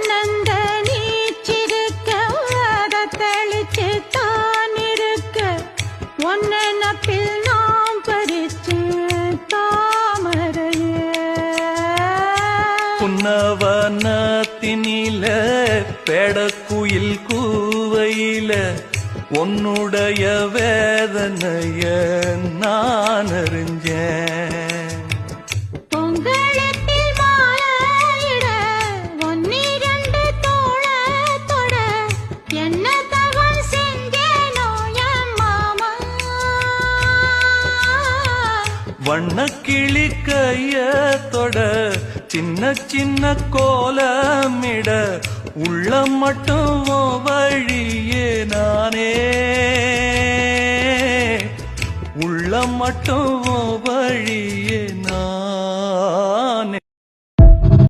தன்னந்த நீச்சிருக்க அதை தெளிச்சு தான் இருக்க ஒன்ன நப்பில் நாம் பறிச்சு தாமரைய புன்னவனத்தினில பெடக்குயில் கூவையில உன்னுடைய வேதனைய நான் அறிஞ்சேன். பொங்கலத்தில் மாலையிட ஒன்னிரண்டு தோளத்தொட என்ன தவம் செஞ்சேனோ என் மாமா. வண்ணக்கிளி கையத்தொட சின்ன சின்ன கோலமிட உள்ள மட்டும் வழியே நானே உள்ள மட்டும் வழியே நானே.